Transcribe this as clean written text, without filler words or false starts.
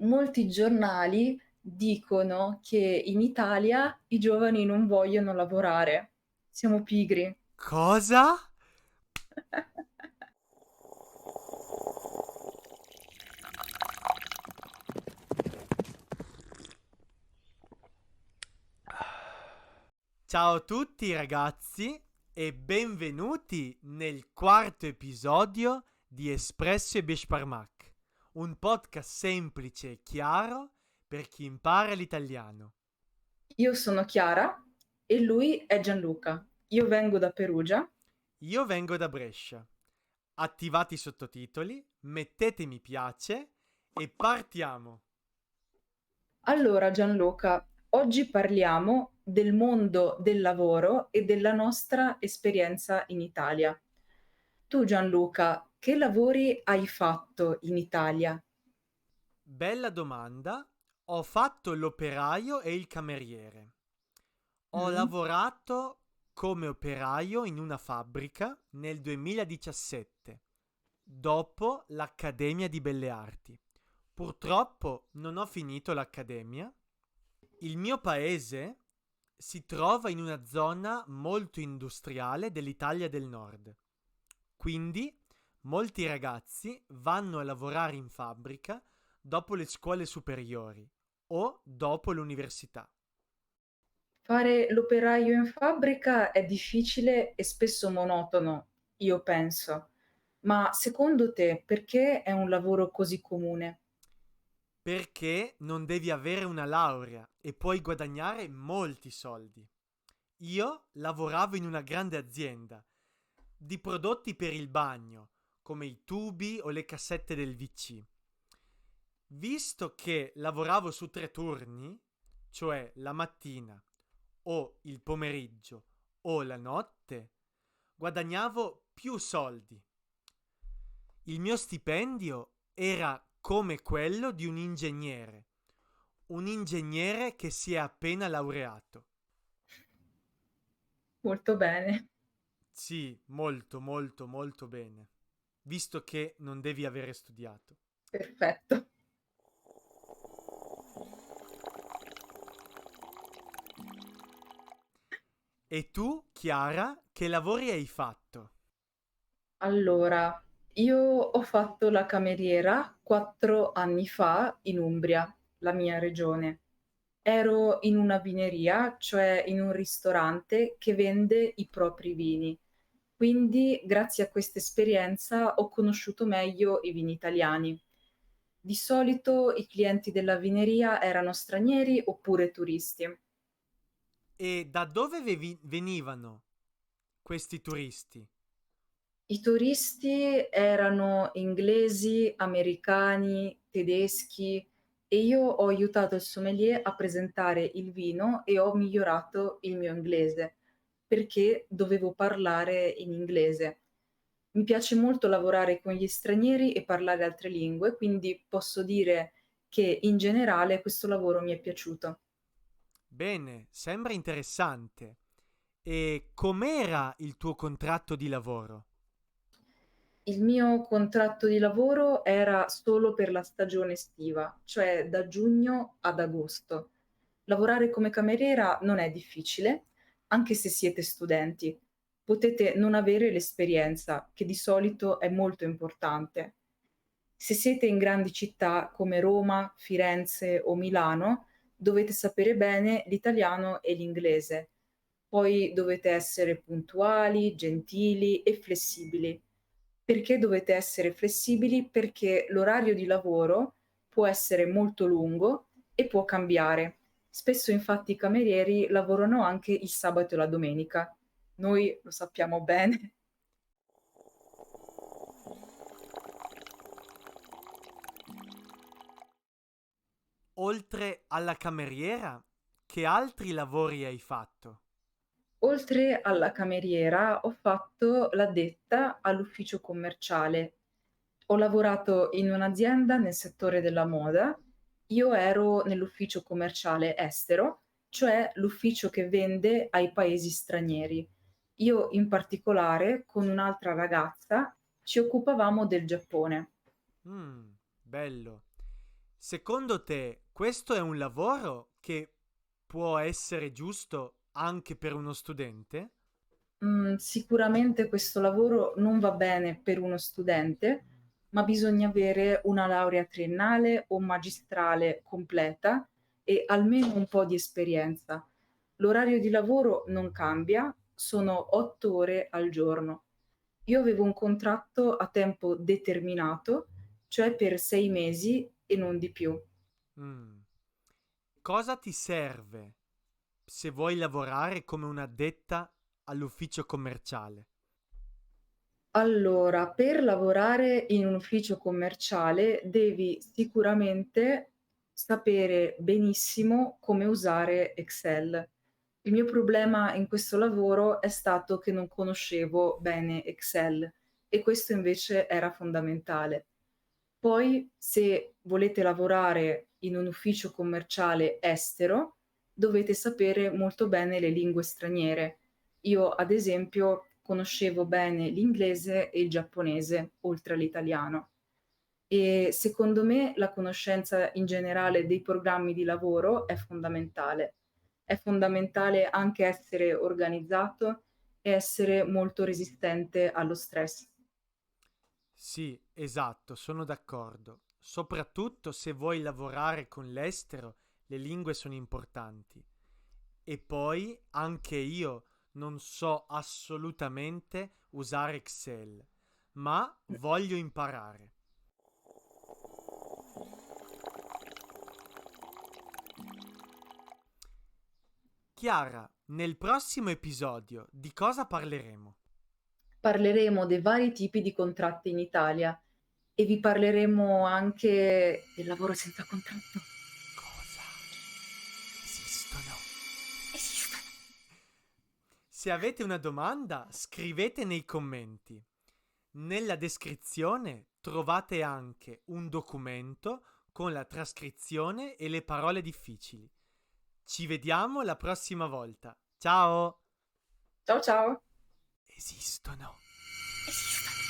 molti giornali dicono che in Italia i giovani non vogliono lavorare. Siamo pigri. Cosa? Ciao a tutti ragazzi e benvenuti nel quarto episodio di Espresso e Bishparmak, un podcast semplice e chiaro per chi impara l'italiano. Io sono Chiara e lui è Gianluca. Io vengo da Perugia. Io vengo da Brescia. Attivate i sottotitoli, mettete mi piace e partiamo! Allora, Gianluca, oggi parliamo del mondo del lavoro e della nostra esperienza in Italia. Tu, Gianluca, che lavori hai fatto in Italia? Bella domanda. Ho fatto l'operaio e il cameriere. Ho Mm? lavorato come operaio in una fabbrica nel 2017, dopo l'Accademia di Belle Arti. Purtroppo non ho finito l'accademia. Il mio paese si trova in una zona molto industriale dell'Italia del Nord. Quindi molti ragazzi vanno a lavorare in fabbrica dopo le scuole superiori o dopo l'università. Fare l'operaio in fabbrica è difficile e spesso monotono, io penso. Ma secondo te perché è un lavoro così comune? Perché non devi avere una laurea e puoi guadagnare molti soldi. Io lavoravo in una grande azienda di prodotti per il bagno, come i tubi o le cassette del VC. Visto che lavoravo su 3 turni, cioè la mattina o il pomeriggio o la notte, guadagnavo più soldi. Il mio stipendio era come quello di un ingegnere che si è appena laureato. Molto bene, Sì, molto, molto, molto bene, visto che non devi avere studiato. perfetto. E tu, Chiara, che lavori hai fatto? Allora, io ho fatto la cameriera 4 anni fa in Umbria, la mia regione. Ero in una vineria, cioè in un ristorante che vende i propri vini. Quindi, grazie a questa esperienza, ho conosciuto meglio i vini italiani. Di solito i clienti della vineria erano stranieri oppure turisti. E da dove venivano questi turisti? I turisti erano inglesi, americani, tedeschi e io ho aiutato il sommelier a presentare il vino e ho migliorato il mio inglese perché dovevo parlare in inglese. Mi piace molto lavorare con gli stranieri e parlare altre lingue, quindi posso dire che in generale questo lavoro mi è piaciuto. Bene, sembra interessante. E com'era il tuo contratto di lavoro? Il mio contratto di lavoro era solo per la stagione estiva, cioè da giugno ad agosto. Lavorare come cameriera non è difficile, anche se siete studenti. Potete non avere l'esperienza, che di solito è molto importante. Se siete in grandi città come Roma, Firenze o Milano, dovete sapere bene l'italiano e l'inglese. Poi dovete essere puntuali, gentili e flessibili. Perché dovete essere flessibili? Perché l'orario di lavoro può essere molto lungo e può cambiare. Spesso infatti i camerieri lavorano anche il sabato e la domenica. Noi lo sappiamo bene. Oltre alla cameriera, che altri lavori hai fatto? Oltre alla cameriera ho fatto l'addetta all'ufficio commerciale. Ho lavorato in un'azienda nel settore della moda. Io ero nell'ufficio commerciale estero, cioè l'ufficio che vende ai paesi stranieri. Io in particolare con un'altra ragazza ci occupavamo del Giappone. Mm, bello. Secondo te, questo è un lavoro che può essere giusto anche per uno studente? Sicuramente questo lavoro non va bene per uno studente, ma bisogna avere una laurea triennale o magistrale completa e almeno un po' di esperienza. L'orario di lavoro non cambia, sono 8 ore al giorno. Io avevo un contratto a tempo determinato, cioè per 6 mesi e non di più. Mm. Cosa ti serve se vuoi lavorare come un'addetta all'ufficio commerciale? Allora, per lavorare in un ufficio commerciale devi sicuramente sapere benissimo come usare Excel. Il mio problema in questo lavoro è stato che non conoscevo bene Excel e questo invece era fondamentale. Poi, se volete lavorare in un ufficio commerciale estero, dovete sapere molto bene le lingue straniere. Io, ad esempio, conoscevo bene l'inglese e il giapponese, oltre all'italiano. E secondo me la conoscenza in generale dei programmi di lavoro è fondamentale. È fondamentale anche essere organizzato e essere molto resistente allo stress. Sì, esatto, sono d'accordo. Soprattutto se vuoi lavorare con l'estero, le lingue sono importanti. E poi anche io non so assolutamente usare Excel, ma voglio imparare. Chiara, nel prossimo episodio di cosa parleremo? Parleremo dei vari tipi di contratti in Italia e vi parleremo anche del lavoro senza contratto. Cosa? Esistono? Esistono. Se avete una domanda, scrivete nei commenti. Nella descrizione trovate anche un documento con la trascrizione e le parole difficili. Ci vediamo la prossima volta. Ciao! Ciao ciao. Esistono. Esistono.